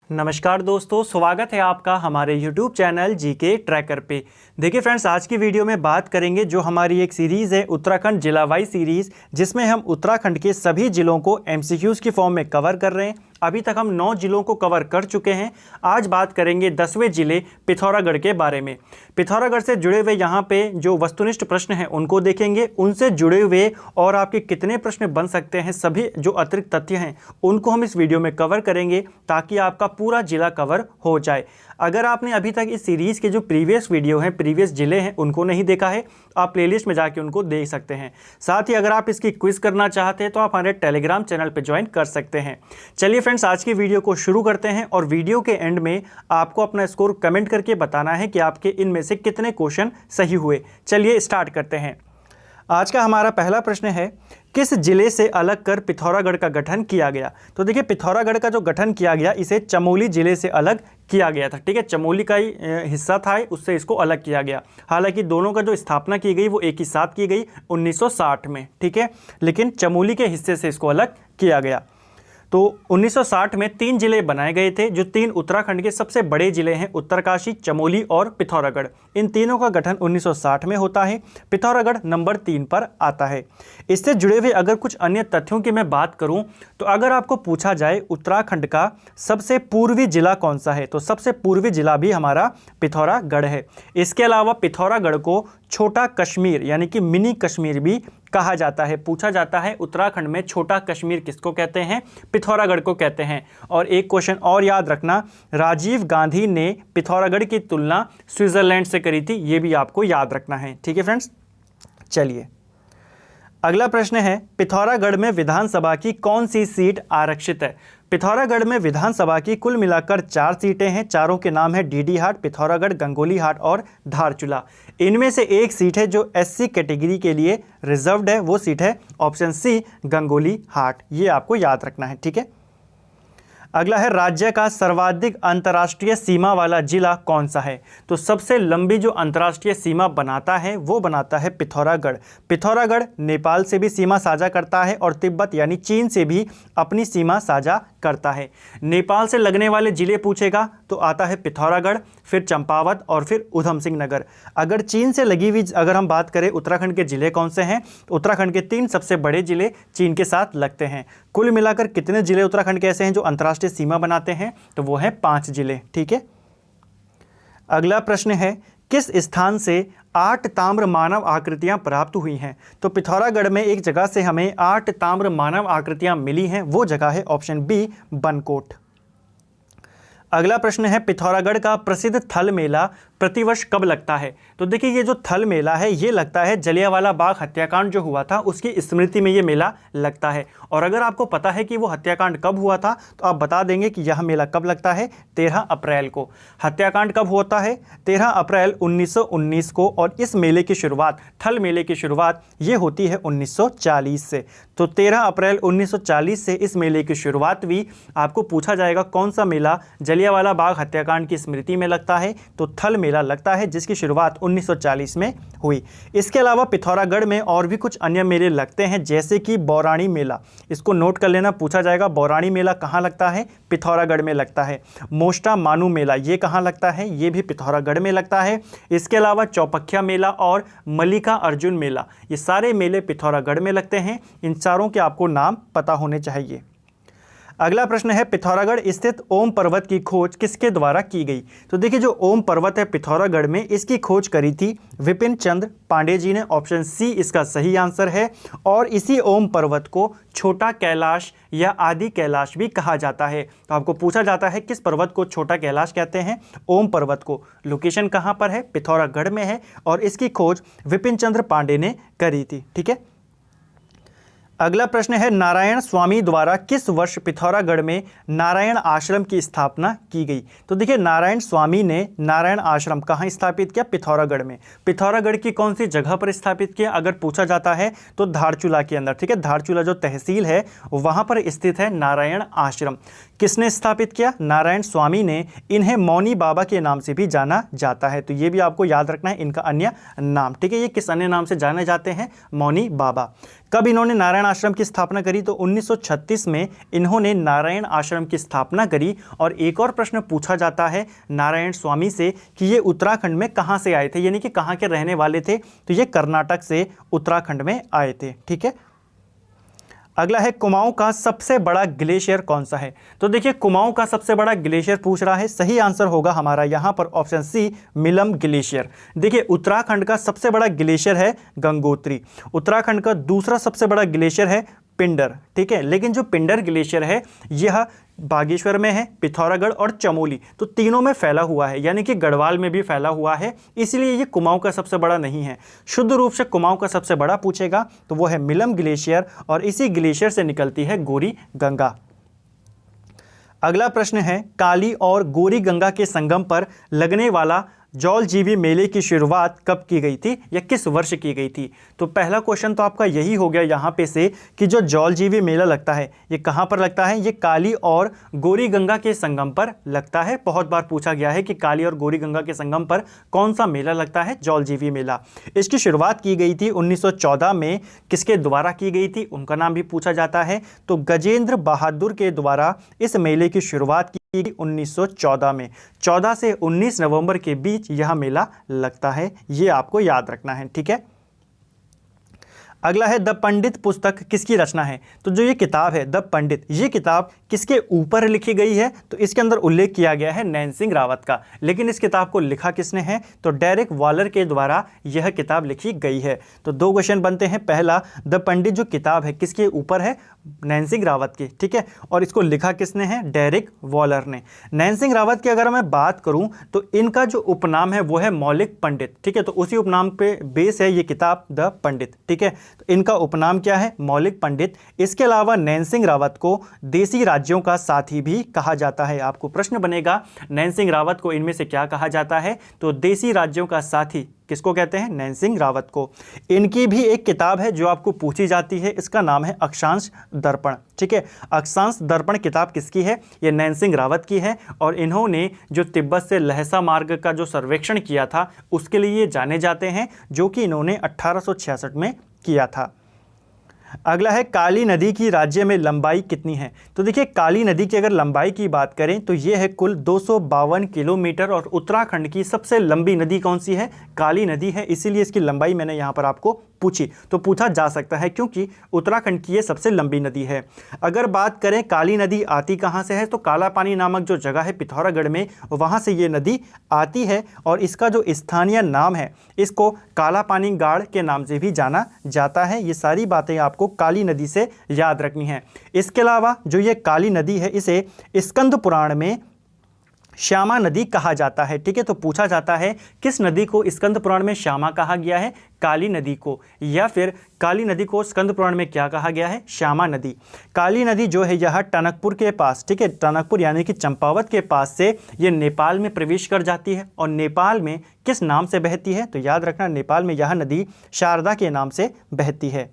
नमस्कार दोस्तों, स्वागत है आपका हमारे YouTube चैनल जीके ट्रैकर पे। देखिए फ्रेंड्स, आज की वीडियो में बात करेंगे जो हमारी एक सीरीज़ है उत्तराखंड जिला वाइज सीरीज़, जिसमें हम उत्तराखंड के सभी जिलों को MCQs की फॉर्म में कवर कर रहे हैं। अभी तक हम 9 जिलों को कवर कर चुके हैं। आज बात करेंगे 10वें जिले पिथौरागढ़ के बारे में। पिथौरागढ़ से जुड़े हुए यहाँ पे जो वस्तुनिष्ठ प्रश्न हैं उनको देखेंगे, उनसे जुड़े हुए और आपके कितने प्रश्न बन सकते हैं, सभी जो अतिरिक्त तथ्य हैं उनको हम इस वीडियो में कवर करेंगे ताकि आपका पूरा जिला कवर हो जाए। अगर आपने अभी तक इस सीरीज़ के जो प्रीवियस वीडियो हैं, प्रीवियस जिले हैं, उनको नहीं देखा है, आप प्लेलिस्ट में जाके उनको देख सकते हैं। साथ ही अगर आप इसकी क्विज़ करना चाहते हैं तो आप हमारे टेलीग्राम चैनल पर ज्वाइन कर सकते हैं। चलिए फ्रेंड्स, आज की वीडियो को शुरू करते हैं और वीडियो के एंड में आपको अपना स्कोर कमेंट करके बताना है कि आपके इनमें से कितने क्वेश्चन सही हुए। चलिए स्टार्ट करते हैं। आज का हमारा पहला प्रश्न है, किस जिले से अलग कर पिथौरागढ़ का गठन किया गया? तो देखिए, पिथौरागढ़ का जो गठन किया गया इसे चमोली जिले से अलग किया गया था। ठीक है, चमोली का ही हिस्सा था, उससे इसको अलग किया गया। हालांकि दोनों का जो स्थापना की गई वो एक ही साथ की गई 1960 में। ठीक है, लेकिन चमोली के हिस्से से इसको अलग किया गया। तो 1960 में 3 जिले बनाए गए थे, जो 3 उत्तराखंड के सबसे बड़े जिले हैं, उत्तरकाशी, चमोली और पिथौरागढ़। इन तीनों का गठन 1960 में होता है। पिथौरागढ़ नंबर 3 पर आता है। इससे जुड़े हुए अगर कुछ अन्य तथ्यों की मैं बात करूं, तो अगर आपको पूछा जाए उत्तराखंड का सबसे पूर्वी जिला कौन सा है, तो सबसे पूर्वी जिला भी हमारा पिथौरागढ़ है। इसके अलावा पिथौरागढ़ को छोटा कश्मीर यानी कि मिनी कश्मीर भी कहा जाता है। पूछा जाता है उत्तराखंड में छोटा कश्मीर किसको कहते हैं? पिथौरागढ़ को कहते हैं। और एक क्वेश्चन और याद रखना, राजीव गांधी ने पिथौरागढ़ की तुलना स्विट्जरलैंड से करी थी, ये भी आपको याद रखना है। ठीक है फ्रेंड्स, चलिए अगला प्रश्न है, पिथौरागढ़ में विधानसभा की कौन सी सीट आरक्षित है? पिथौरागढ़ में विधानसभा की कुल मिलाकर 4 सीटें हैं। चारों के नाम है डीडीहाट, पिथौरागढ़, गंगोली हाट और धारचूला। इनमें से एक सीट है जो SC कैटेगरी के लिए रिजर्व्ड है, वो सीट है ऑप्शन सी गंगोली हाट। ये आपको याद रखना है। ठीक है, अगला है, राज्य का सर्वाधिक अंतर्राष्ट्रीय सीमा वाला जिला कौन सा है? तो सबसे लंबी जो अंतर्राष्ट्रीय सीमा बनाता है वो बनाता है पिथौरागढ़। पिथौरागढ़ नेपाल से भी सीमा साझा करता है और तिब्बत यानी चीन से भी अपनी सीमा साझा करता है। नेपाल से लगने वाले जिले पूछेगा तो आता है पिथौरागढ़, फिर चंपावत और फिर उधम सिंह नगर। अगर चीन से लगी हुई अगर हम बात करें उत्तराखंड के जिले कौन से हैं, उत्तराखंड के 3 सबसे बड़े जिले चीन के साथ लगते हैं। कुल मिलाकर कितने जिले उत्तराखंड के ऐसे हैं जो अंतर्राष्ट्रीय सीमा बनाते हैं? तो वो है 5 जिले। ठीक है, अगला प्रश्न है, किस स्थान से 8 ताम्र मानव आकृतियां प्राप्त हुई हैं? तो पिथौरागढ़ में एक जगह से हमें 8 ताम्र मानव आकृतियां मिली हैं, वो जगह है ऑप्शन बी बनकोट। अगला प्रश्न है, पिथौरागढ़ का प्रसिद्ध थल मेला प्रतिवर्ष कब लगता है? तो देखिए, ये जो थल मेला है ये लगता है जलियांवाला बाग हत्याकांड जो हुआ था उसकी स्मृति में ये मेला लगता है। और अगर आपको पता है कि वो हत्याकांड कब हुआ था तो आप बता देंगे कि यह मेला कब लगता है? 13 अप्रैल को। हत्याकांड कब होता है? 13 अप्रैल 1919 को। और इस मेले की शुरुआत, थल मेले की शुरुआत ये होती है 1940 से। तो 13 अप्रैल 1940 से इस मेले की शुरुआत हुई। आपको पूछा जाएगा कौन सा मेला जलियांवाला बाग हत्याकांड की स्मृति में लगता है, तो थल मेला लगता है जिसकी शुरुआत 1940 में हुई। इसके अलावा पिथौरागढ़ में और भी कुछ अन्य मेले लगते हैं, जैसे कि बौराणी मेला। इसको नोट कर लेना, पूछा जाएगा बौराणी मेला कहाँ लगता है? पिथौरागढ़ में लगता है। मोष्टा मानू मेला ये कहाँ लगता है? ये भी पिथौरागढ़ में लगता है। इसके अलावा चौपखिया मेला और मल्लिका अर्जुन मेला, ये सारे मेले पिथौरागढ़ में लगते हैं। इन चारों के आपको नाम पता होने चाहिए। अगला प्रश्न है, पिथौरागढ़ स्थित ओम पर्वत की खोज किसके द्वारा की गई? तो देखिए, जो ओम पर्वत है पिथौरागढ़ में, इसकी खोज करी थी विपिन चंद्र पांडे जी ने। ऑप्शन सी इसका सही आंसर है। और इसी ओम पर्वत को छोटा कैलाश या आदि कैलाश भी कहा जाता है। तो आपको पूछा जाता है किस पर्वत को छोटा कैलाश कहते हैं? ओम पर्वत को। लोकेशन कहाँ पर है? पिथौरागढ़ में है। और इसकी खोज विपिन चंद्र पांडे ने करी थी। ठीक है, अगला प्रश्न है, नारायण स्वामी द्वारा किस वर्ष पिथौरागढ़ में नारायण आश्रम की स्थापना की गई? तो देखिए, नारायण स्वामी ने नारायण आश्रम कहाँ स्थापित किया? पिथौरागढ़ में। पिथौरागढ़ की कौन सी जगह पर स्थापित किया अगर पूछा जाता है तो धारचूला के अंदर। ठीक है, धारचूला जो तहसील है वहाँ पर स्थित है नारायण आश्रम। किसने स्थापित किया? नारायण स्वामी ने। इन्हें मौनी बाबा के नाम से भी जाना जाता है, तो ये भी आपको याद रखना है इनका अन्य नाम। ठीक है, ये किस अन्य नाम से जाने जाते हैं? मौनी बाबा। कब इन्होंने नारायण आश्रम की स्थापना करी? तो 1936 में इन्होंने नारायण आश्रम की स्थापना करी। और एक और प्रश्न पूछा जाता है नारायण स्वामी से कि ये उत्तराखंड में कहाँ से आए थे, यानी कि कहाँ के रहने वाले थे? तो ये कर्नाटक से उत्तराखंड में आए थे। ठीक है। अगला है कुमाऊं का सबसे बड़ा ग्लेशियर कौन सा है? तो देखिए कुमाऊं का सबसे बड़ा ग्लेशियर पूछ रहा है, सही आंसर होगा हमारा यहाँ पर ऑप्शन सी मिलम ग्लेशियर। देखिए उत्तराखंड का सबसे बड़ा ग्लेशियर है गंगोत्री। उत्तराखंड का दूसरा सबसे बड़ा ग्लेशियर है पिंडर। ठीक है, लेकिन जो पिंडर ग्लेशियर है यह बागेश्वर में है, पिथौरागढ़ और चमोली, तो तीनों में फैला हुआ है, यानी कि गढ़वाल में भी फैला हुआ है, इसलिए ये कुमाऊं का सबसे बड़ा नहीं है। शुद्ध रूप से कुमाऊं का सबसे बड़ा पूछेगा तो वो है मिलम ग्लेशियर, और इसी ग्लेशियर से निकलती है गौरी गंगा। अगला प्रश्न है काली और गौरी गंगा के संगम पर लगने वाला जौलजीबी मेले की शुरुआत कब की गई थी या किस वर्ष की गई थी? तो पहला क्वेश्चन तो आपका यही हो गया यहाँ पे से कि जो जौलजीबी मेला लगता है ये कहाँ पर लगता है? ये काली और गौरी गंगा के संगम पर लगता है। बहुत बार पूछा गया है कि काली और गौरी गंगा के संगम पर कौन सा मेला लगता है? जौलजीबी मेला। इसकी शुरुआत की गई थी 1914 में। किसके द्वारा की गई थी उनका नाम भी पूछा जाता है, तो गजेंद्र बहादुर के द्वारा इस मेले की शुरुआत की 1914 में। 14 से 19 नवंबर के बीच यह मेला लगता है, ये आपको याद रखना है। ठीक है। अगला है द पंडित पुस्तक किसकी रचना है? तो जो ये किताब है द पंडित, ये किताब किसके ऊपर लिखी गई है? तो इसके अंदर उल्लेख किया गया है नैन सिंह रावत का, लेकिन इस किताब को लिखा किसने है? तो डेरेक वॉलर के द्वारा यह किताब लिखी गई है। तो दो क्वेश्चन बनते हैं, पहला द पंडित जो किताब है किसके ऊपर है? नैन सिंह रावत की। ठीक है, और इसको लिखा किसने है? डेरेक वॉलर ने। नैन सिंह रावत की अगर मैं बात करूं तो इनका जो उपनाम है वो है मौलिक पंडित। ठीक है, तो उसी उपनाम पे बेस है ये किताब द पंडित। ठीक है, तो इनका उपनाम क्या है? मौलिक पंडित। इसके अलावा नैन सिंह रावत को देसी राज्यों का साथी भी कहा जाता है। आपको प्रश्न बनेगा नैन सिंह रावत को इनमें से क्या कहा जाता है? तो देसी राज्यों का साथी किसको कहते हैं? नैन सिंह रावत को। इनकी भी एक किताब है जो आपको पूछी जाती है, इसका नाम है अक्षांश दर्पण। ठीक है, अक्षांश दर्पण किताब किसकी है? ये नैन सिंह रावत की है, और इन्होंने जो तिब्बत से लहसा मार्ग का जो सर्वेक्षण किया था उसके लिए जाने जाते हैं, जो कि इन्होंने 1866 में किया था। अगला है काली नदी की राज्य में लंबाई कितनी है? तो देखिए काली नदी की अगर लंबाई की बात करें तो ये है कुल 252 किलोमीटर, और उत्तराखंड की सबसे लंबी नदी कौन सी है? काली नदी है, इसीलिए इसकी लंबाई मैंने यहाँ पर आपको पूछी। तो पूछा जा सकता है क्योंकि उत्तराखंड की ये सबसे लंबी नदी है। अगर बात करें काली नदी आती कहाँ से है, तो काला पानी नामक जो जगह है पिथौरागढ़ में, वहाँ से ये नदी आती है, और इसका जो स्थानीय नाम है इसको काला पानी गाड़ के नाम से भी जाना जाता है। ये सारी बातें आपको काली नदी से याद रखनी है। इसके अलावा जो ये काली नदी है इसे स्कंद पुराण में श्यामा नदी कहा जाता है। ठीक है, तो पूछा जाता है किस नदी को स्कंद पुराण में श्यामा कहा गया है? काली नदी को। या फिर काली नदी को स्कंद पुराण में क्या कहा गया है? श्यामा नदी। काली नदी जो है यह टनकपुर के पास, ठीक है, टनकपुर यानी कि चंपावत के पास से ये नेपाल में प्रवेश कर जाती है, और नेपाल में किस नाम से बहती है? तो याद रखना नेपाल में यह नदी शारदा के नाम से बहती है।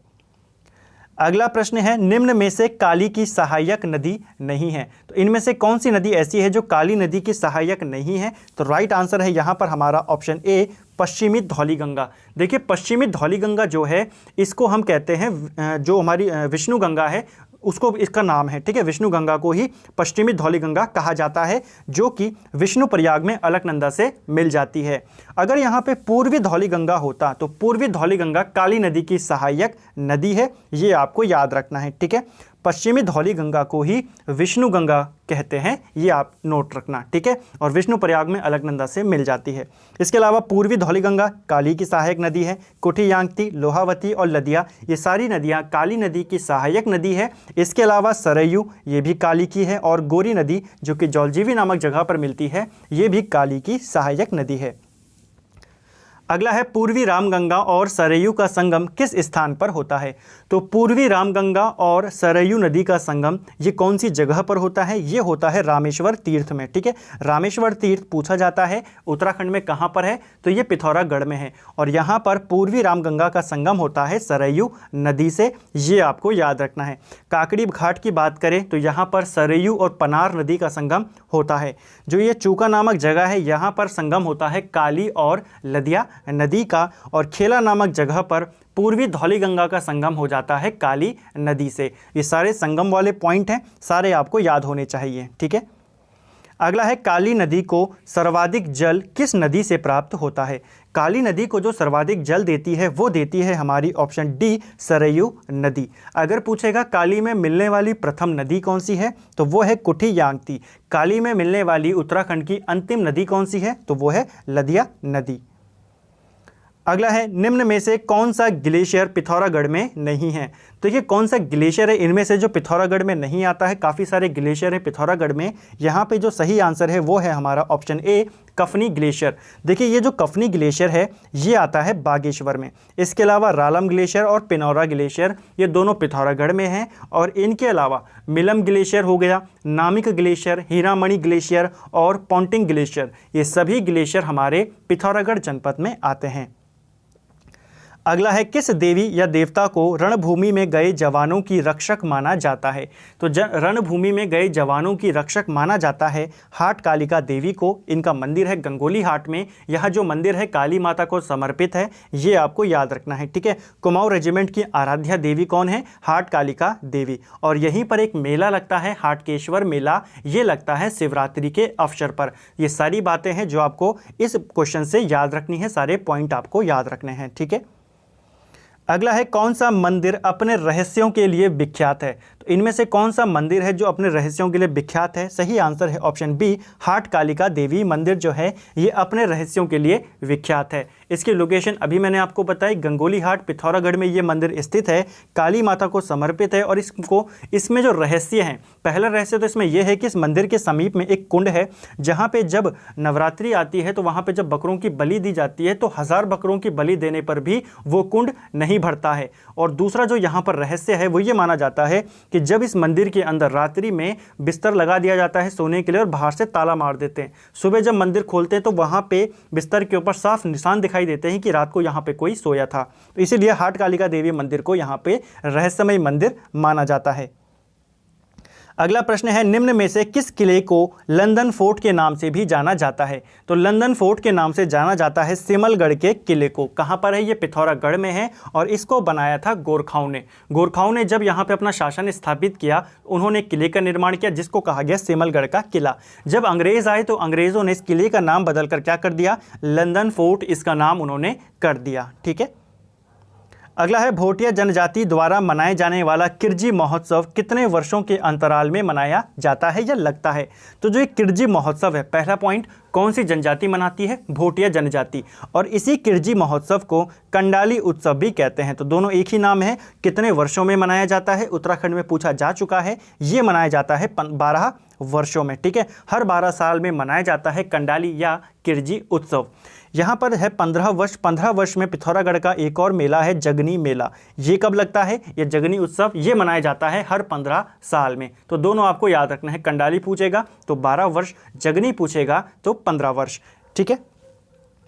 अगला प्रश्न है निम्न में से काली की सहायक नदी नहीं है? तो इनमें से कौन सी नदी ऐसी है जो काली नदी की सहायक नहीं है? तो राइट आंसर है यहाँ पर हमारा ऑप्शन ए पश्चिमी धौली गंगा। देखिए पश्चिमी धौली गंगा जो है इसको हम कहते हैं, जो हमारी विष्णु गंगा है उसको इसका नाम है। ठीक है, विष्णु गंगा को ही पश्चिमी धौली गंगा कहा जाता है, जो कि विष्णु प्रयाग में अलकनंदा से मिल जाती है। अगर यहाँ पे पूर्वी धौली गंगा होता तो पूर्वी धौली गंगा काली नदी की सहायक नदी है, ये आपको याद रखना है। ठीक है, पश्चिमी धौली गंगा को ही विष्णु गंगा कहते हैं, ये आप नोट रखना। ठीक है, और विष्णु प्रयाग में अलकनंदा से मिल जाती है। इसके अलावा पूर्वी धौली गंगा काली की सहायक नदी है। कुठियांगती, लोहावती और लदिया ये सारी नदियाँ काली नदी की सहायक नदी है। इसके अलावा सरयू ये भी काली की है, और गौरी नदी जो कि जौलजीबी नामक जगह पर मिलती है ये भी काली की सहायक नदी है। अगला है पूर्वी रामगंगा और सरयू का संगम किस स्थान पर होता है? तो पूर्वी रामगंगा और सरयू नदी का संगम ये कौन सी जगह पर होता है? ये होता है रामेश्वर तीर्थ में। ठीक है, रामेश्वर तीर्थ पूछा जाता है उत्तराखंड में कहाँ पर है? तो ये पिथौरागढ़ में है, और यहाँ पर पूर्वी रामगंगा का संगम होता है सरयू नदी से, ये आपको याद रखना है। काकड़ी घाट की बात करें तो यहाँ पर सरयू और पनार नदी का संगम होता है। जो ये चूका नामक जगह है यहाँ पर संगम होता है काली और लदिया नदी का, और खेला नामक जगह पर पूर्वी धौलीगंगा का संगम हो जाता है काली नदी से। ये सारे संगम वाले पॉइंट हैं, सारे आपको याद होने चाहिए, ठीक है। अगला है काली नदी को सर्वाधिक जल किस नदी से प्राप्त होता है। काली नदी को जो सर्वाधिक जल देती है वो देती है हमारी ऑप्शन डी सरयू नदी। अगर पूछेगा काली में मिलने वाली प्रथम नदी कौन सी है तो वो है कुठी यांगती। काली में मिलने वाली उत्तराखंड की अंतिम नदी कौन सी है तो वो है लदिया नदी। अगला है निम्न में से कौन सा ग्लेशियर पिथौरागढ़ में नहीं है। तो ये कौन सा ग्लेशियर है इनमें से जो पिथौरागढ़ में नहीं आता है। काफ़ी सारे ग्लेशियर हैं पिथौरागढ़ में। यहाँ पे जो सही आंसर है वो है हमारा ऑप्शन ए कफनी ग्लेशियर। देखिए ये जो कफनी ग्लेशियर है ये आता है बागेश्वर में। इसके अलावा रालम ग्लेशियर और पिनौरा ग्लेशियर ये दोनों पिथौरागढ़ में हैं। और इनके अलावा मिलम ग्लेशियर हो गया, नामिक ग्लेशियर, हीरामणि ग्लेशियर और पॉन्टिंग ग्लेशियर, ये सभी ग्लेशियर हमारे पिथौरागढ़ जनपद में आते हैं। अगला है किस देवी या देवता को रणभूमि में गए जवानों की रक्षक माना जाता है। तो रणभूमि में गए जवानों की रक्षक माना जाता है हाट कालिका देवी को। इनका मंदिर है गंगोली हाट में। यह जो मंदिर है काली माता को समर्पित है, ये आपको याद रखना है, ठीक है। कुमाऊं रेजिमेंट की आराध्या देवी कौन है, हाट कालिका देवी। और यहीं पर एक मेला लगता है हाटकेश्वर मेला, ये लगता है शिवरात्रि के अवसर पर। ये सारी बातें हैं जो आपको इस क्वेश्चन से याद रखनी है, सारे पॉइंट आपको याद रखने हैं, ठीक है। अगला है कौन सा मंदिर अपने रहस्यों के लिए विख्यात है। तो इनमें से कौन सा मंदिर है जो अपने रहस्यों के लिए विख्यात है। सही आंसर है ऑप्शन बी हाट कालिका देवी मंदिर जो है ये अपने रहस्यों के लिए विख्यात है। इसकी लोकेशन अभी मैंने आपको बताई, गंगोली हाट पिथौरागढ़ में ये मंदिर स्थित है, काली माता को समर्पित है। और इसमें जो रहस्य हैं, पहला रहस्य तो इसमें यह है कि इस मंदिर के समीप में एक कुंड है जहाँ पे जब नवरात्रि आती है तो वहाँ पे जब बकरों की बलि दी जाती है तो 1000 बकरों की बलि देने पर भी वो कुंड नहीं भरता है। और दूसरा जो यहाँ पर रहस्य है वो ये माना जाता है कि जब इस मंदिर के अंदर रात्रि में बिस्तर लगा दिया जाता है सोने के लिए और बाहर से ताला मार देते हैं, सुबह जब मंदिर खोलते हैं तो वहाँ पे बिस्तर के ऊपर साफ निशान दिखाई देते हैं कि रात को यहाँ पे कोई सोया था। तो इसीलिए हाट कालिका देवी मंदिर को यहाँ पे रहस्यमय मंदिर माना जाता है। अगला प्रश्न है निम्न में से किस किले को लंदन फोर्ट के नाम से भी जाना जाता है। तो लंदन फोर्ट के नाम से जाना जाता है सिमलगढ़ के किले को। कहाँ पर है, ये पिथौरागढ़ में है और इसको बनाया था गोरखाओं ने। गोरखाओं ने जब यहाँ पे अपना शासन स्थापित किया उन्होंने किले का निर्माण किया जिसको कहा गया सिमलगढ़ का किला। जब अंग्रेज आए तो अंग्रेज़ों ने इस किले का नाम बदलकर क्या कर दिया, लंदन फोर्ट इसका नाम उन्होंने कर दिया, ठीक है। अगला है भोटिया जनजाति द्वारा मनाए जाने वाला किरजी महोत्सव कितने वर्षों के अंतराल में मनाया जाता है या लगता है। तो जो ये किरजी महोत्सव है, पहला पॉइंट, कौन सी जनजाति मनाती है, भोटिया जनजाति। और इसी किरजी महोत्सव को कंडाली उत्सव भी कहते हैं। तो दोनों एक ही नाम है। कितने वर्षों में मनाया जाता है, उत्तराखंड में पूछा जा चुका है। ये मनाया जाता है 12 वर्षों में, ठीक है। हर 12 साल में मनाया जाता है कंडाली या किरजी उत्सव। यहाँ पर है 15 वर्ष। 15 वर्ष में पिथौरागढ़ का एक और मेला है जगनी मेला। ये कब लगता है, ये जगनी उत्सव ये मनाया जाता है हर 15 साल में। तो दोनों आपको याद रखना है, कंडाली पूछेगा तो 12 वर्ष, जगनी पूछेगा तो 15 वर्ष, ठीक है।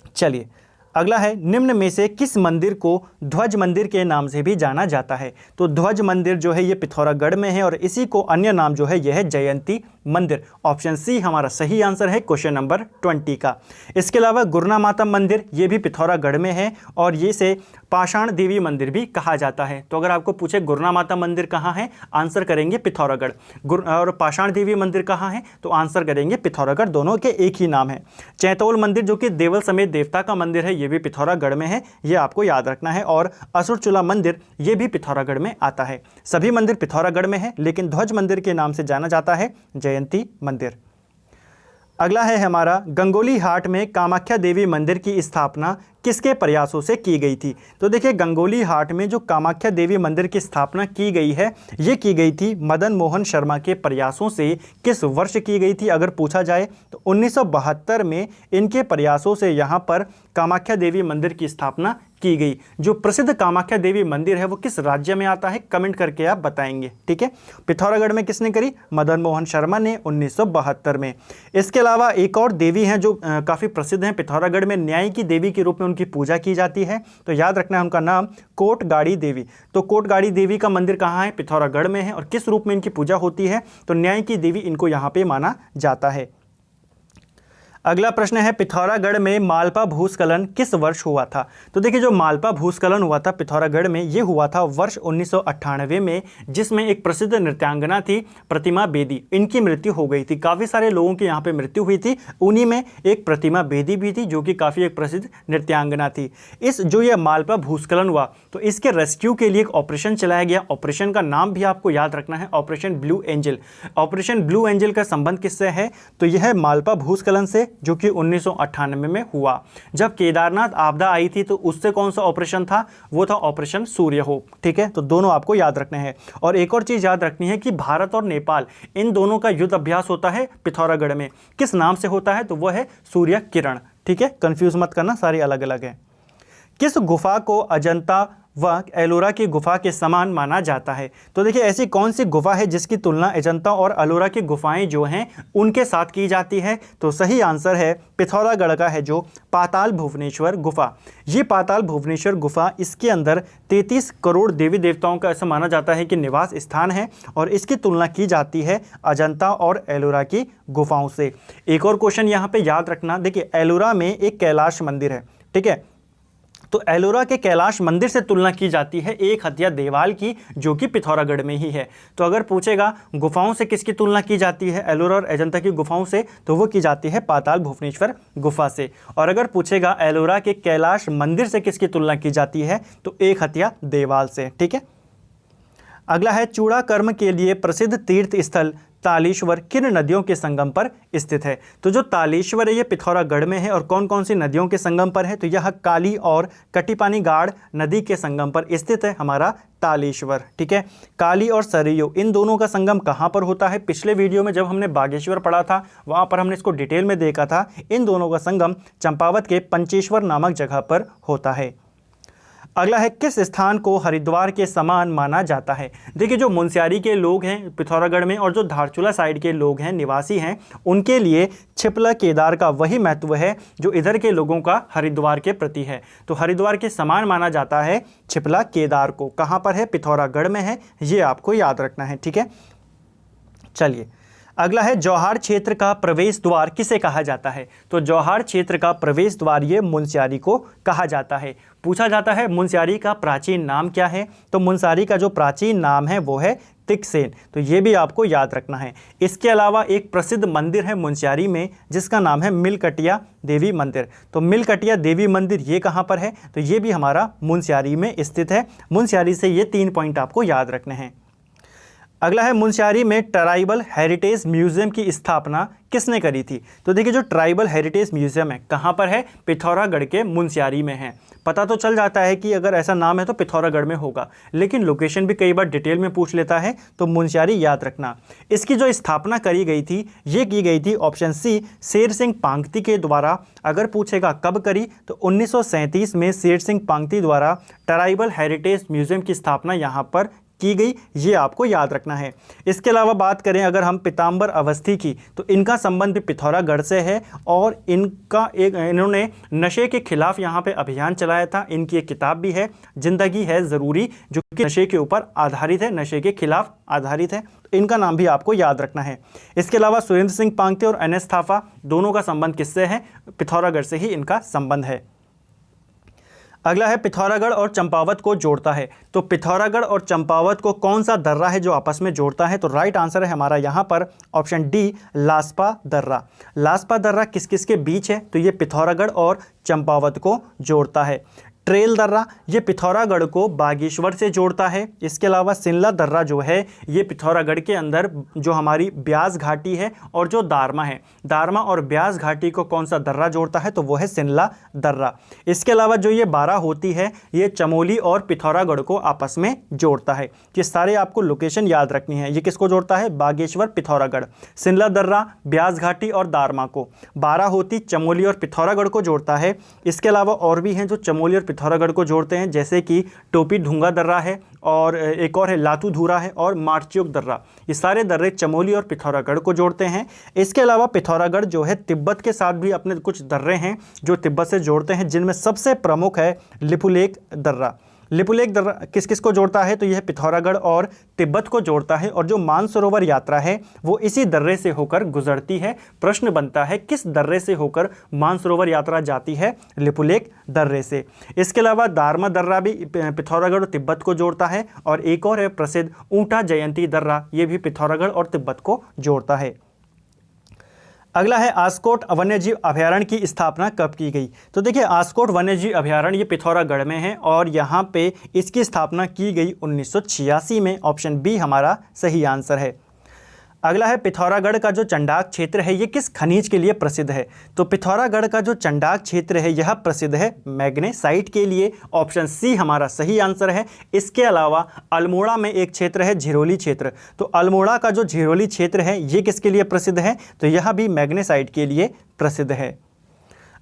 चलिए अगला है निम्न में से किस मंदिर को ध्वज मंदिर के नाम से भी जाना जाता है। तो ध्वज मंदिर जो है ये पिथौरागढ़ में है और इसी को अन्य नाम जो है यह है जयंती मंदिर। ऑप्शन सी हमारा सही आंसर है क्वेश्चन नंबर 20 का। इसके अलावा गुरना माता मंदिर ये भी पिथौरागढ़ में है और ये से पाषाण देवी मंदिर भी कहा जाता है। तो अगर आपको पूछे गुरना माता मंदिर कहाँ है, आंसर करेंगे पिथौरागढ़। और पाषाण देवी मंदिर कहाँ है तो आंसर करेंगे पिथौरागढ़। दोनों के एक ही नाम है। चैतौल मंदिर जो कि देवल समेत देवता का मंदिर है ये भी पिथौरागढ़ में है, ये आपको याद रखना है। और असुरचूला मंदिर ये भी पिथौरागढ़ में आता है। सभी मंदिर पिथौरागढ़ में है लेकिन ध्वज मंदिर के नाम से जाना जाता है जयंती मंदिर। अगला है हमारा गंगोली हाट में कामाख्या देवी मंदिर की स्थापना किसके प्रयासों से की गई थी। तो देखिए गंगोली हाट में जो कामाख्या देवी मंदिर की स्थापना की गई है ये की गई थी मदन मोहन शर्मा के प्रयासों से। किस वर्ष की गई थी अगर पूछा जाए तो 1972 में इनके प्रयासों से यहाँ पर कामाख्या देवी मंदिर की स्थापना की गई। जो प्रसिद्ध कामाख्या देवी मंदिर है वो किस राज्य में आता है कमेंट करके आप बताएंगे, ठीक है। पिथौरागढ़ में किसने करी, मदन मोहन शर्मा ने 1972 में। इसके अलावा एक और देवी हैं जो काफ़ी प्रसिद्ध हैं पिथौरागढ़ में, न्याय की देवी के रूप में उनकी पूजा की जाती है। तो याद रखना है उनका नाम कोटगाड़ी देवी। तो कोटगाड़ी देवी का मंदिर कहाँ है, पिथौरागढ़ में है। और किस रूप में इनकी पूजा होती है तो न्याय की देवी इनको यहाँ पे माना जाता है। अगला प्रश्न है पिथौरागढ़ में मालपा भूस्खलन किस वर्ष हुआ था? तो देखिए जो मालपा भूस्खलन हुआ था पिथौरागढ़ में, ये हुआ था वर्ष 1998 में, जिसमें एक प्रसिद्ध नृत्यांगना थी प्रतिमा बेदी, इनकी मृत्यु हो गई थी। काफ़ी सारे लोगों की यहाँ पे मृत्यु हुई थी, उन्हीं में एक प्रतिमा बेदी भी थी जो कि काफ़ी एक प्रसिद्ध नृत्यांगना थी। इस जो ये मालपा भूस्खलन हुआ तो इसके रेस्क्यू के लिए एक ऑपरेशन चलाया गया। ऑपरेशन का नाम भी आपको याद रखना है, operation blue angel. Operation blue angel का संबंध किससे है? तो यह है मालपा भूस्खलन से, जो कि 1998 में हुआ। जब केदारनाथ आपदा आई थी तो उससे कौन सा ऑपरेशन था? वो था ऑपरेशन सूर्य होप। ठीक है, तो दोनों आपको याद रखने हैं। और एक और चीज़ याद रखनी है कि भारत और नेपाल इन दोनों का युद्ध अभ्यास होता है पिथौरागढ़ में। किस नाम से होता है? तो वह है सूर्य किरण। ठीक है, कंफ्यूज मत करना, सारी अलग अलग है। किस गुफा को अजंता व एलोरा की गुफा के समान माना जाता है? तो देखिए ऐसी कौन सी गुफा है जिसकी तुलना अजंता और एलोरा की गुफाएं जो हैं उनके साथ की जाती है? तो सही आंसर है पिथौरागढ़ का है जो पाताल भुवनेश्वर गुफा। ये पाताल भुवनेश्वर गुफा, इसके अंदर 33 करोड़ देवी देवताओं का ऐसा माना जाता है कि निवास स्थान है, और इसकी तुलना की जाती है अजंता और एलोरा की गुफाओं से। एक और क्वेश्चन यहाँ पे याद रखना, देखिए एलोरा में एक कैलाश मंदिर है। ठीक है, तो एलोरा के कैलाश मंदिर से तुलना की जाती है एक हथिया देवाल की, जो कि पिथौरागढ़ में ही है। तो अगर पूछेगा गुफाओं से किसकी तुलना की जाती है एलोरा और अजंता की गुफाओं से, तो वो की जाती है पाताल भुवनेश्वर गुफा से। और अगर पूछेगा एलोरा के कैलाश मंदिर से किसकी तुलना की जाती है, तो एक हथिया देवाल से। ठीक है, अगला है चूड़ाकर्म के लिए प्रसिद्ध तीर्थ स्थल तालेश्वर किन नदियों के संगम पर स्थित है? तो जो तालेश्वर है ये पिथौरागढ़ में है, और कौन कौन सी नदियों के संगम पर है? तो यह काली और कटिपानी गाड़ नदी के संगम पर स्थित है हमारा तालेश्वर। ठीक है, काली और सरयू इन दोनों का संगम कहाँ पर होता है? पिछले वीडियो में जब हमने बागेश्वर पढ़ा था वहाँ पर हमने इसको डिटेल में देखा था। इन दोनों का संगम चंपावत के पंचेश्वर नामक जगह पर होता है। अगला है किस स्थान को हरिद्वार के समान माना जाता है? देखिए जो मुनस्यारी के लोग हैं पिथौरागढ़ में, और जो धारचूला साइड के लोग हैं, निवासी हैं, उनके लिए छिपला केदार का वही महत्व है जो इधर के लोगों का हरिद्वार के प्रति है। तो हरिद्वार के समान माना जाता है छिपला केदार को। कहाँ पर है? पिथौरागढ़ में है, ये आपको याद रखना है। ठीक है, चलिए अगला है जौहार क्षेत्र का प्रवेश द्वार किसे कहा जाता है? तो जौहार क्षेत्र का प्रवेश द्वार ये मुनस्यारी को कहा जाता है। पूछा जाता है मुनस्यारी का प्राचीन नाम क्या है? तो मुनस्यारी का जो प्राचीन नाम है वो है तिकसेन। तो ये भी आपको याद रखना है। इसके अलावा एक प्रसिद्ध मंदिर है मुनस्यारी में जिसका नाम है मिलकटिया देवी मंदिर। तो मिलकटिया देवी मंदिर ये कहाँ पर है? तो ये भी हमारा मुनस्यारी में स्थित है। मुनस्यारी से ये 3 पॉइंट आपको याद रखने हैं। अगला है मुनस्यारी में ट्राइबल हेरिटेज म्यूजियम की स्थापना किसने करी थी? तो देखिए जो ट्राइबल हेरिटेज म्यूजियम है कहाँ पर है? पिथौरागढ़ के मुनस्यारी में है। पता तो चल जाता है कि अगर ऐसा नाम है तो पिथौरागढ़ में होगा, लेकिन लोकेशन भी कई बार डिटेल में पूछ लेता है, तो मुनस्यारी याद रखना। इसकी जो स्थापना करी गई थी ये की गई थी ऑप्शन सी शेर सिंह पांगती के द्वारा। अगर पूछेगा कब करी, तो 1937 में शेर सिंह पांगती द्वारा ट्राइबल हेरिटेज म्यूजियम की स्थापना यहाँ पर की गई, ये आपको याद रखना है। इसके अलावा बात करें अगर हम पीताम्बर अवस्थी की, तो इनका संबंध भी पिथौरागढ़ से है, और इन्होंने नशे के खिलाफ यहाँ पे अभियान चलाया था। इनकी एक किताब भी है जिंदगी है ज़रूरी, जो कि नशे के ऊपर आधारित है, नशे के खिलाफ आधारित है। तो इनका नाम भी आपको याद रखना है। इसके अलावा सुरेंद्र सिंह पांगते और एन एस थापा दोनों का संबंध किससे है? पिथौरागढ़ से ही इनका संबंध है। अगला है पिथौरागढ़ और चंपावत को जोड़ता है। तो पिथौरागढ़ और चंपावत को कौन सा दर्रा है जो आपस में जोड़ता है? तो राइट आंसर है हमारा यहाँ पर ऑप्शन डी लास्पा दर्रा। लास्पा दर्रा किस किस के बीच है? तो ये पिथौरागढ़ और चंपावत को जोड़ता है। ट्रेल दर्रा ये पिथौरागढ़ को बागेश्वर से जोड़ता है। इसके अलावा सिनला दर्रा जो है ये पिथौरागढ़ के अंदर जो हमारी ब्यास घाटी है और जो दारमा है, दारमा और ब्यास घाटी को कौन सा दर्रा जोड़ता है? तो वो है सिनला दर्रा। इसके अलावा जो ये बारा होती है ये चमोली और पिथौरागढ़ को आपस में जोड़ता है। ये सारे आपको लोकेशन याद रखनी है। ये किसको जोड़ता है? बागेश्वर, पिथौरागढ़, सिनला दर्रा, ब्यास घाटी और दारमा को। बारा होती चमोली और पिथौरागढ़ को जोड़ता है। इसके अलावा और भी हैं जो चमोली और पिथौरागढ़ को जोड़ते हैं, जैसे कि टोपी ढूंगा दर्रा है, और एक और है लातू धूरा है, और मार्चियोक दर्रा। ये सारे दर्रे चमोली और पिथौरागढ़ को जोड़ते हैं। इसके अलावा पिथौरागढ़ जो है तिब्बत के साथ भी अपने कुछ दर्रे हैं जो तिब्बत से जोड़ते हैं, जिनमें सबसे प्रमुख है लिपुलेख दर्रा। लिपुलेख दर्रा किस किस को जोड़ता है, तो यह पिथौरागढ़ और तिब्बत को जोड़ता है, और जो मानसरोवर यात्रा है वो इसी दर्रे से होकर गुजरती है। प्रश्न बनता है किस दर्रे से होकर मानसरोवर यात्रा जाती है, लिपुलेख दर्रे से। इसके अलावा दारमा दर्रा भी पिथौरागढ़ और तिब्बत को जोड़ता है, और एक और है प्रसिद्ध ऊंटा जयंती दर्रा, ये भी पिथौरागढ़ और तिब्बत को जोड़ता है। अगला है आस्कोट वन्यजीव अभयारण्य की स्थापना कब की गई। तो देखिए आस्कोट वन्यजीव अभयारण्य ये पिथौरागढ़ में है और यहाँ पे इसकी स्थापना की गई 1986 में। ऑप्शन बी हमारा सही आंसर है। अगला है पिथौरागढ़ का जो चंडाक क्षेत्र है ये किस खनिज के लिए प्रसिद्ध है। तो पिथौरागढ़ का जो चंडाक क्षेत्र है यह प्रसिद्ध है मैग्नेसाइट के लिए। ऑप्शन सी हमारा सही आंसर है। इसके अलावा अल्मोड़ा में एक क्षेत्र है झिरोली क्षेत्र, तो अल्मोड़ा का जो झिरोली क्षेत्र है ये किसके लिए प्रसिद्ध है, तो यह भी मैग्नेसाइट के लिए प्रसिद्ध है।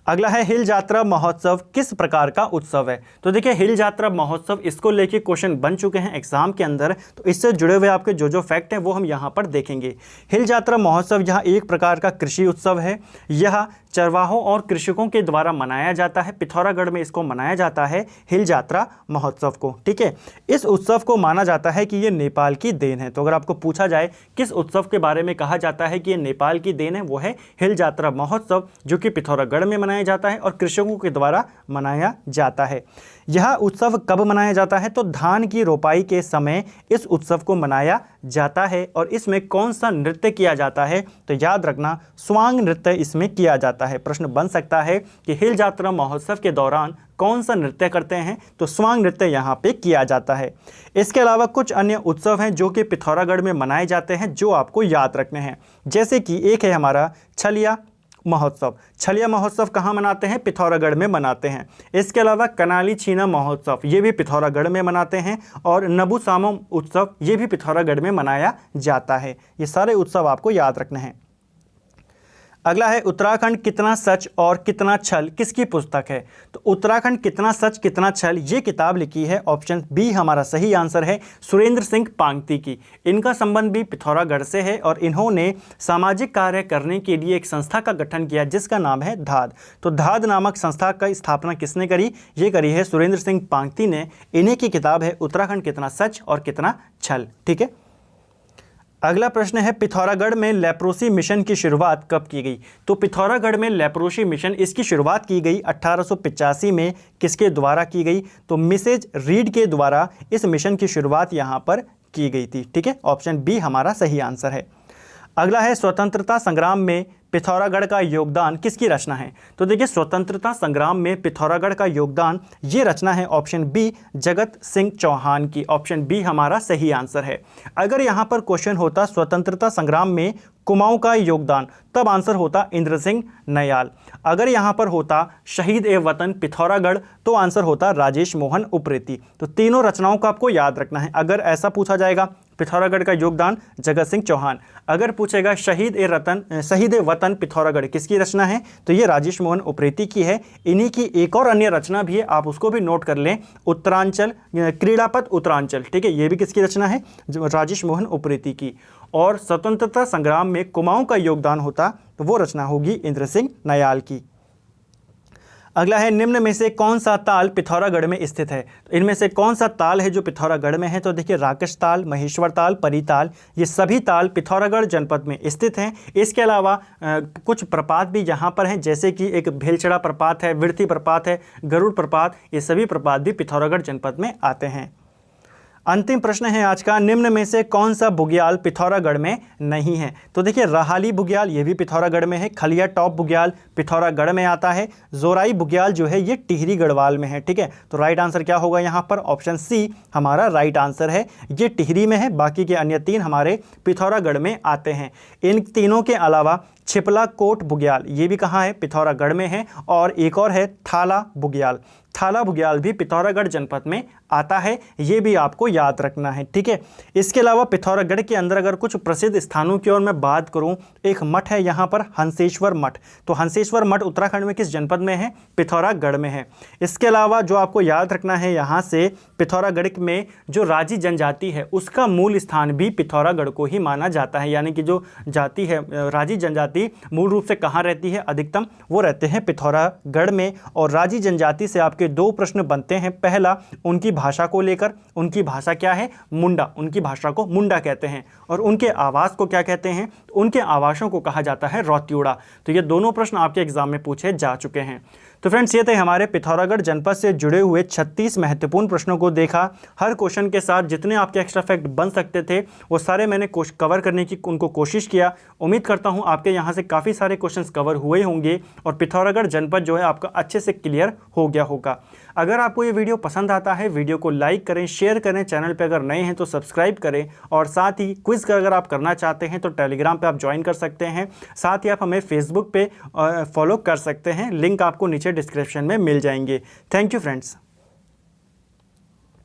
अगला है हिल यात्रा महोत्सव किस प्रकार का उत्सव है। तो देखिए हिल यात्रा महोत्सव इसको लेके क्वेश्चन बन चुके हैं एग्जाम के अंदर, तो इससे जुड़े हुए आपके जो फैक्ट हैं वो हम यहाँ पर देखेंगे। हिल यात्रा महोत्सव यह एक प्रकार का कृषि उत्सव है। यह चरवाहों और कृषकों के द्वारा मनाया जाता है। पिथौरागढ़ में इसको मनाया जाता है हिल यात्रा महोत्सव को, ठीक है। इस उत्सव को माना जाता है कि ये नेपाल की देन है। तो अगर आपको पूछा जाए किस उत्सव के बारे में कहा जाता है कि ये नेपाल की देन है, वो है हिल यात्रा महोत्सव, जो कि पिथौरागढ़ में मनाया जाता है और कृषकों के द्वारा मनाया जाता है। यह उत्सव कब मनाया जाता है, तो धान की रोपाई के समय इस उत्सव को मनाया जाता है। और इसमें कौन सा नृत्य किया जाता है, तो याद रखना स्वांग नृत्य इसमें किया जाता है। प्रश्न बन सकता है कि हिल यात्रा महोत्सव के दौरान कौन सा नृत्य करते हैं, तो स्वांग नृत्य यहाँ पे किया जाता है। इसके अलावा कुछ अन्य उत्सव हैं जो कि पिथौरागढ़ में मनाए जाते हैं जो आपको याद रखने हैं। जैसे कि एक है हमारा छलिया महोत्सव। छलिया महोत्सव कहाँ मनाते हैं, पिथौरागढ़ में मनाते हैं। इसके अलावा कनाली छीना महोत्सव ये भी पिथौरागढ़ में मनाते हैं, और नबुसामो उत्सव ये भी पिथौरागढ़ में मनाया जाता है। ये सारे उत्सव आपको याद रखने हैं। अगला है उत्तराखंड कितना सच और कितना छल किसकी पुस्तक है। तो उत्तराखंड कितना सच कितना छल ये किताब लिखी है, ऑप्शन बी हमारा सही आंसर है, सुरेंद्र सिंह पांगती की। इनका संबंध भी पिथौरागढ़ से है और इन्होंने सामाजिक कार्य करने के लिए एक संस्था का गठन किया जिसका नाम है धाद। तो धाद नामक संस्था का स्थापना किसने करी, ये करी है सुरेंद्र सिंह पांगती ने। इन्हीं की किताब है उत्तराखंड कितना सच और कितना छल, ठीक है। अगला प्रश्न है पिथौरागढ़ में लेप्रोसी मिशन की शुरुआत कब की गई। तो पिथौरागढ़ में लेप्रोसी मिशन इसकी शुरुआत की गई 1885 में। किसके द्वारा की गई, तो मिसेज रीड के द्वारा इस मिशन की शुरुआत यहाँ पर की गई थी, ठीक है। ऑप्शन बी हमारा सही आंसर है। अगला है स्वतंत्रता संग्राम में पिथौरागढ़ का योगदान किसकी रचना है। तो देखिए स्वतंत्रता संग्राम में पिथौरागढ़ का योगदान ये रचना है ऑप्शन बी जगत सिंह चौहान की। ऑप्शन बी हमारा सही आंसर है। अगर यहाँ पर क्वेश्चन होता स्वतंत्रता संग्राम में कुमाऊं का योगदान, तब आंसर होता इंद्र सिंह नयाल। अगर यहाँ पर होता शहीद ए वतन पिथौरागढ़, तो आंसर होता राजेश मोहन उप्रेती। तो तीनों रचनाओं को आपको याद रखना है। अगर ऐसा पूछा जाएगा पिथौरागढ़ का योगदान जगत सिंह चौहान, अगर पूछेगा शहीद ए वतन पिथौरागढ़ किसकी रचना है, तो ये राजेश मोहन उप्रेती की है। इन्हीं की एक और अन्य रचना भी है, आप उसको भी नोट कर लें, उत्तरांचल क्रीड़ापथ उत्तरांचल, ठीक है। ये भी किसकी रचना है, राजेश मोहन उप्रेती की। और स्वतंत्रता संग्राम में कुमाऊं का योगदान होता तो वो रचना होगी इंद्र सिंह नयाल की। अगला है निम्न में से कौन सा ताल पिथौरागढ़ में स्थित है। तो इनमें से कौन सा ताल है जो पिथौरागढ़ में है, तो देखिए राकेश ताल, महेश्वर ताल, परी ताल, ये सभी ताल पिथौरागढ़ जनपद में स्थित हैं। इसके अलावा कुछ प्रपात भी यहाँ पर हैं, जैसे कि एक भेलचड़ा प्रपात है, विरथी प्रपात है, गरुड़ प्रपात, ये सभी प्रपात भी पिथौरागढ़ जनपद में आते हैं। अंतिम प्रश्न है आज का, निम्न में से कौन सा बुग्याल पिथौरागढ़ में नहीं है। तो देखिए रहाली बुग्याल ये भी पिथौरागढ़ में है, खलिया टॉप बुग्याल पिथौरागढ़ में आता है, जोराई बुग्याल जो है ये टिहरी गढ़वाल में है, ठीक है। तो राइट आंसर क्या होगा यहाँ पर, ऑप्शन सी हमारा राइट आंसर है। ये टिहरी में है, बाकी के अन्य तीन हमारे पिथौरागढ़ में आते हैं। इन तीनों के अलावा छिपला कोट बुग्याल ये भी कहाँ है, पिथौरागढ़ में है। और एक और है थाला बुग्याल, थाला बुग्याल भी पिथौरागढ़ जनपद में आता है, ये भी आपको याद रखना है, ठीक है। इसके अलावा पिथौरागढ़ के अंदर अगर कुछ प्रसिद्ध स्थानों की ओर मैं बात करूं, एक मठ है यहाँ पर हंसेश्वर मठ। तो हंसेश्वर मठ उत्तराखंड में किस जनपद में है, पिथौरागढ़ में है। इसके अलावा जो आपको याद रखना है यहाँ से, पिथौरागढ़ में जो राजी जनजाति है उसका मूल स्थान भी पिथौरागढ़ को ही माना जाता है। यानी कि जो जाति है राजी जनजाति मूल रूप से कहाँ रहती है, अधिकतम वो रहते हैं पिथौरागढ़ में। और राजी जनजाति से आपके दो प्रश्न बनते हैं। पहला, उनकी भाषा को लेकर। उनकी भाषा क्या है? मुंडा। उनकी भाषा को मुंडा कहते हैं। और उनके आवास को क्या कहते हैं? उनके आवासों को कहा जाता है रौत्यूड़ा। तो ये दोनों प्रश्न आपके एग्जाम में पूछे जा चुके हैं। तो फ्रेंड्स, ये थे हमारे पिथौरागढ़ जनपद से जुड़े हुए 36 महत्वपूर्ण प्रश्नों को देखा। हर क्वेश्चन के साथ जितने आपके एक्स्ट्रा फैक्ट बन सकते थे वो सारे मैंने कवर करने की उनको कोशिश किया। उम्मीद करता हूँ आपके यहाँ से काफ़ी सारे क्वेश्चंस कवर हुए होंगे और पिथौरागढ़ जनपद जो है आपका अच्छे से क्लियर हो गया होगा। अगर आपको ये वीडियो पसंद आता है, वीडियो को लाइक करें, शेयर करें, चैनल पर अगर नए हैं तो सब्सक्राइब करें और साथ ही क्विज़ अगर आप करना चाहते हैं तो टेलीग्राम पर आप ज्वाइन कर सकते हैं। साथ ही आप हमें फेसबुक पे फॉलो कर सकते हैं। लिंक आपको नीचे डिस्क्रिप्शन में मिल जाएंगे। Thank you friends.